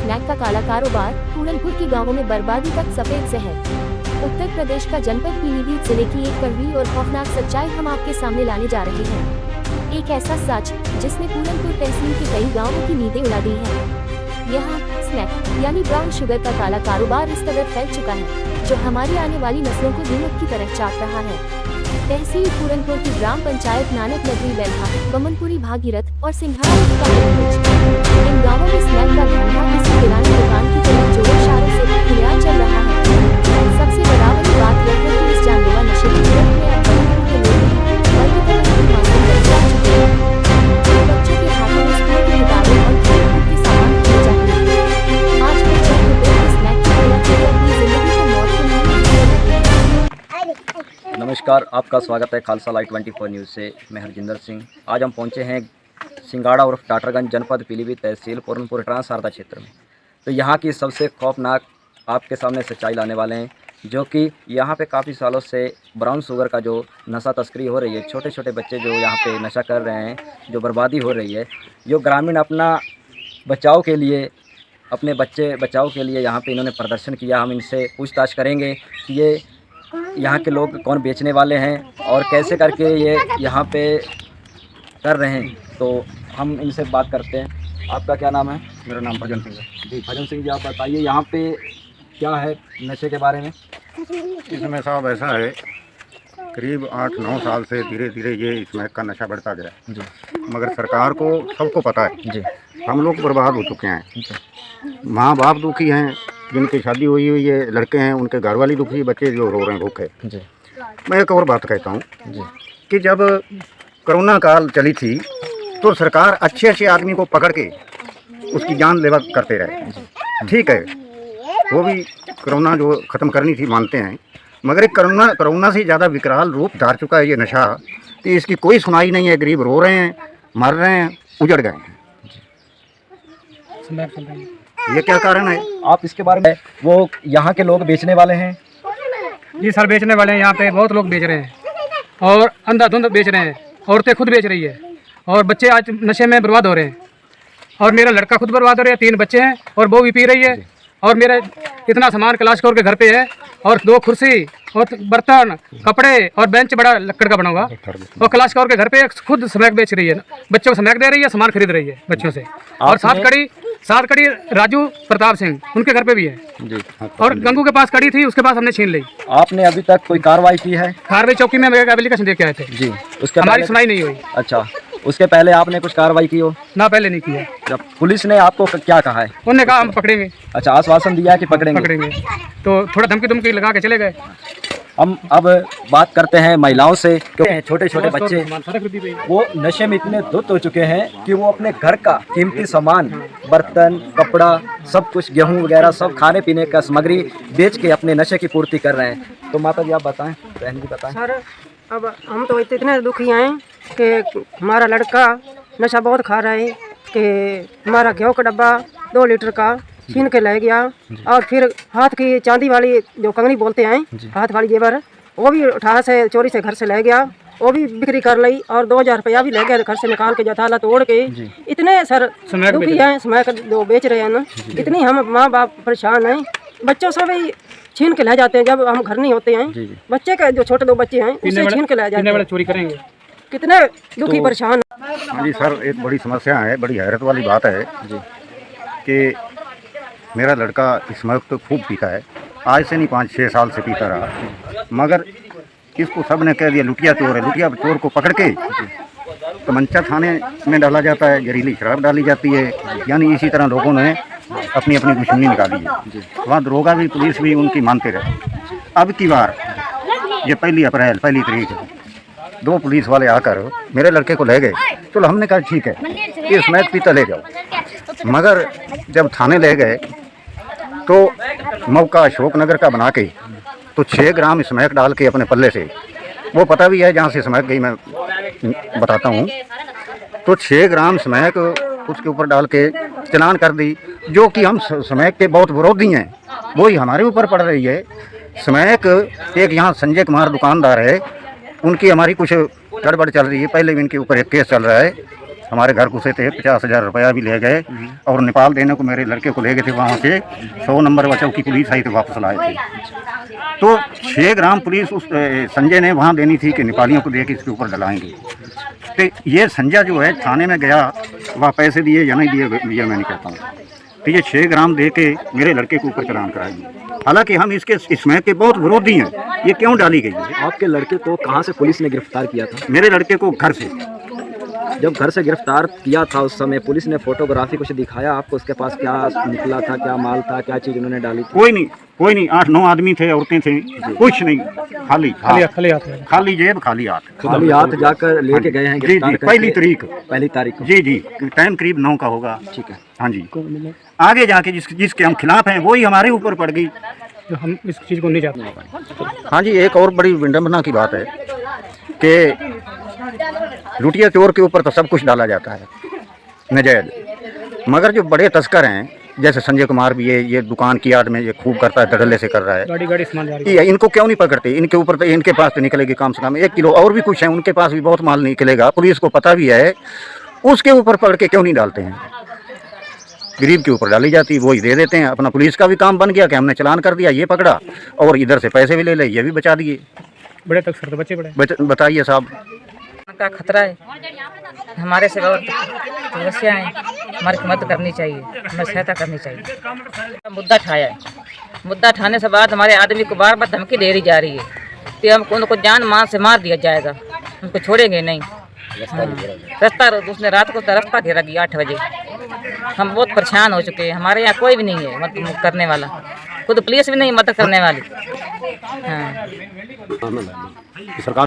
Snack का काला कारोबार पूरनपुर के गांवों में बर्बादी तक सफेद जहर। उत्तर प्रदेश का जनपद पीलीभीत जिले की एक कड़वी और खौफनाक सच्चाई हम आपके सामने लाने जा रहे हैं। एक ऐसा सच जिसने पूरनपुर तहसील के कई गाँवों की नींदें उड़ा दी है। यहाँ स्नैक यानी ब्राउन शुगर का काला कारोबार इस कदर फैल चुका है जो हमारी आने वाली नस्लों को दीमक की तरह चाट रहा है। तहसील पूरनपुर की ग्राम पंचायत नानक नगरी वेल्हा, बमनपुरी, भागीरथ और सिंघाड़ा इन गाँवों में स्नैक का धंधा किसी किराना दुकान की तरह जोरों शोरों से खुलेआम चल रहा है। सबसे बड़ा वाली बात यह है कि इस जानलेवा नशे की जरूरत में अब बमनपुर के लोग बच्चों के हाथों में स्कूल की किताबें और खेल के सामान दिए जाते हैं। आज के रुपए के स्नैक की अपनी जिंदगी को मौत के मुंह में रहे हैं। नमस्कार, आपका स्वागत है खालसा लाइव 24 न्यूज़ से। मैं हरजिंदर सिंह। आज हम पहुंचे हैं सिंघाड़ा और टाटरगंज, जनपद पीलीभीत, तहसील पूरनपुर, ट्रांस शारदा क्षेत्र में। तो यहाँ की सबसे खौफनाक आपके सामने सच्चाई लाने वाले हैं, जो कि यहाँ पे काफ़ी सालों से ब्राउन शुगर का जो नशा तस्करी हो रही है, छोटे छोटे बच्चे जो यहाँ पे नशा कर रहे हैं, जो बर्बादी हो रही है, जो ग्रामीण अपना बचाव के लिए, अपने बच्चे बचाव के लिए यहाँ पे इन्होंने प्रदर्शन किया। हम इनसे पूछताछ करेंगे कि ये यहाँ के लोग कौन बेचने वाले हैं और कैसे करके ये यहाँ पे कर रहे हैं। तो हम इनसे बात करते हैं। आपका क्या नाम है? मेरा नाम भजन सिंह है। जी भजन सिंह जी, आप बताइए यहाँ पे क्या है नशे के बारे में? इसमें साहब ऐसा है, करीब 8-9 साल से धीरे धीरे ये स्मैक का नशा बढ़ता गया जी। मगर सरकार को सबको पता है जी। हम लोग बर्बाद हो चुके हैं। जी। माँ बाप दुखी हैं, जिनकी शादी हुई हुई है, लड़के हैं, उनके घर वाली दुखी, बच्चे जो रो रहे हैं भूखे। जी। मैं एक और बात कहता हूँ जी। कि जब कोरोना काल चली थी तो सरकार अच्छे अच्छे आदमी को पकड़ के उसकी जानलेवा करते रहे। ठीक है, वो भी कोरोना जो ख़त्म करनी थी मानते हैं, मगर एक कोरोना से ज़्यादा विकराल रूप धार चुका है ये नशा। तो इसकी कोई सुनाई नहीं है। गरीब रो रहे हैं, मर रहे हैं, उजड़ गए हैं। ये क्या कारण है? आप इसके बारे में, वो यहाँ के लोग बेचने वाले हैं? जी सर, बेचने वाले हैं। यहाँ पे बहुत लोग बेच रहे हैं और अंधाधुंध बेच रहे हैं। औरतें खुद बेच रही है और बच्चे आज नशे में बर्बाद हो रहे हैं। और मेरा लड़का खुद बर्बाद हो रहा है। 3 बच्चे हैं और वो भी पी रही है। और मेरा इतना सामान कैलाश कौर के घर पे है और 2 कुर्सी और बर्तन, कपड़े और बेंच बड़ा लकड़ का बना हुआ। और कैलाश कौर के घर पे खुद स्मैक बेच रही है, बच्चों को स्मैक दे रही है, सामान खरीद रही है बच्चों से। और 7 कड़ी राजू प्रताप सिंह, उनके घर पे भी है जी। और गंगू के पास कड़ी थी, उसके पास हमने छीन ली। आपने अभी तक कोई कार्रवाई की है? कार्रवाई चौकी में एप्लीकेशन दे के आए थे जी। उसके हमारी सुनाई नहीं हुई। अच्छा, उसके पहले आपने कुछ कार्रवाई की हो? ना, पहले नहीं किया। जब पुलिस ने आपको क्या कहा है? उन्होंने कहा हम पकड़ेंगे। अच्छा, आश्वासन दिया कि पकड़ेंगे। तो थोड़ा धमकी लगा के चले गए। हम अब बात करते हैं महिलाओं से। छोटे छोटे बच्चे वो नशे में इतने धुत हो चुके हैं कि वो अपने घर का कीमती सामान, बर्तन, कपड़ा, सब कुछ, गेहूं वगैरह, सब खाने पीने का सामग्री बेच के अपने नशे की पूर्ति कर रहे हैं। तो माता जी आप बताएं, बहन जी बताएं। सर, अब हम तो इतने दुखी हैं कि हमारा लड़का नशा बहुत खा रहा है कि हमारा गेहूँ का डब्बा 2 लीटर का छीन के ले गया। और फिर हाथ की चांदी वाली जो कंगनी बोलते हैं, हाथ वाली जेवर, वो भी उठा से चोरी से घर से ले गया। वो भी बिक्री कर ली और 2000 रुपया भी ले गया घर से निकाल के, जताला तोड़ के। इतने सर दुखी हैं, स्मैक जो बेच रहे हैं ना, इतनी हम माँ बाप परेशान हैं। बच्चों से भी छीन के ले जाते हैं जब हम घर नहीं होते हैं। बच्चे के जो छोटे 2 बच्चे हैं उससे छीन के ले जाते हैं। चोरी करेंगे। कितने दुखी परेशान। हाँ जी सर, एक बड़ी समस्या है, बड़ी हैरत वाली बात है जी कि मेरा लड़का स्मैक तो खूब पीता है, आज से नहीं 5-6 साल से पीता रहा, मगर इसको सब ने कह दिया लुटिया चोर है। लुटिया चोर को पकड़ के तमंचा थाने में डाला जाता है, जहरीली शराब डाली जाती है। यानी इसी तरह लोगों ने अपनी अपनी दुश्मनी निकाली है। वहाँ दरोगा भी, पुलिस भी उनकी मानते रहे। अब की बार ये 1 अप्रैल 1 तारीख 2 पुलिस वाले आकर मेरे लड़के को ले गए। चलो हमने कहा ठीक है, ये स्मैक पीता ले जाओ। मगर जब थाने ले गए तो मौका अशोकनगर का बना के तो 6 ग्राम स्मैक डाल के अपने पल्ले से, वो पता भी है जहाँ से स्मैक गई, मैं बताता हूँ। तो 6 ग्राम स्मैक उसके ऊपर डाल के चलान कर दी, जो कि हम स्मैक के बहुत विरोधी हैं, वो ही हमारे ऊपर पड़ रही है। स्मैक एक यहाँ संजय कुमार दुकानदार है, उनकी हमारी कुछ गड़बड़ चल रही है। पहले भी इनके ऊपर एक केस चल रहा है हमारे घर घुसे थे, 50,000 रुपया भी ले गए और नेपाल देने को मेरे लड़के को ले गए थे। वहाँ से 100 नंबर बचाव की पुलिस आई तो वापस लाए थे। तो 6 ग्राम पुलिस उस संजय ने वहाँ देनी थी कि नेपालियों को दे के इसके ऊपर डलाएंगे। तो ये संजय जो है थाने में गया, वहाँ पैसे दिए या नहीं दिए मैं नहीं कहता हूँ, तो ये 6 ग्राम दे के मेरे लड़के के ऊपर चलान कराएंगे। हालांकि हम इसके इसमें के बहुत विरोधी हैं। ये क्यों डाली गई है? आपके लड़के को कहाँ से पुलिस ने गिरफ्तार किया था? मेरे लड़के को घर से। जब घर से गिरफ्तार किया था उस समय पुलिस ने फोटोग्राफी कुछ दिखाया आपको, उसके पास क्या निकला था, क्या माल था, क्या चीज़ उन्होंने डाली थी? कोई नहीं 8-9 आदमी थे, औरतें थे, कुछ नहीं, खाली खाली जेब, खाली हाथ। खाली हाथ जाकर लेके गए हैं जी गिरफ्तार जी, करके? पहली तारीख को। जी जी, टाइम करीब 9 का होगा। ठीक है। हाँ जी, आगे जाके जिसके हम खिलाफ हैं वही हमारे ऊपर पड़ गई। तो हम इस चीज़ को नहीं चाहते। हाँ जी, एक और बड़ी विडम्बना की बात है कि लुटिया चोर के ऊपर तो सब कुछ डाला जाता है नजायज, मगर जो बड़े तस्कर हैं जैसे संजय कुमार भी ये दुकान की यार्ड में ये खूब करता है, धड़ल्ले से कर रहा है। गाड़ी सामान जा रही ये इनको क्यों नहीं पकड़ते? इनके ऊपर तो इनके पास तो निकलेगी कम से कम 1 किलो, और भी कुछ है उनके पास भी बहुत माल निकलेगा, पुलिस को पता भी है, उसके ऊपर पकड़ के क्यों नहीं डालते हैं? गरीब के ऊपर डाली जाती, वही दे देते हैं। अपना पुलिस का भी काम बन गया कि हमने चलान कर दिया, ये पकड़ा और इधर से पैसे भी ले ले, ये भी बचा दिए। बड़े तस्कर तो बच्चे बड़े। बताइए साहब। का खतरा है, हमारे से बहुत समस्या है, हमारी मदद करनी चाहिए, हमें सहायता करनी चाहिए। मुद्दा ठाया है, मुद्दा ठाने से बाद हमारे आदमी को बार बार धमकी दे रही जा रही है कि हमको उनको जान मान से मार दिया जाएगा, उनको छोड़ेंगे नहीं। रास्ता उसने रात को रास्ता घेरा गया 8 बजे। हम बहुत परेशान हो चुके हैं, हमारे यहाँ कोई भी नहीं है मदद करने वाला, खुद पुलिस भी नहीं मदद करने वाली। हाँ। सरकार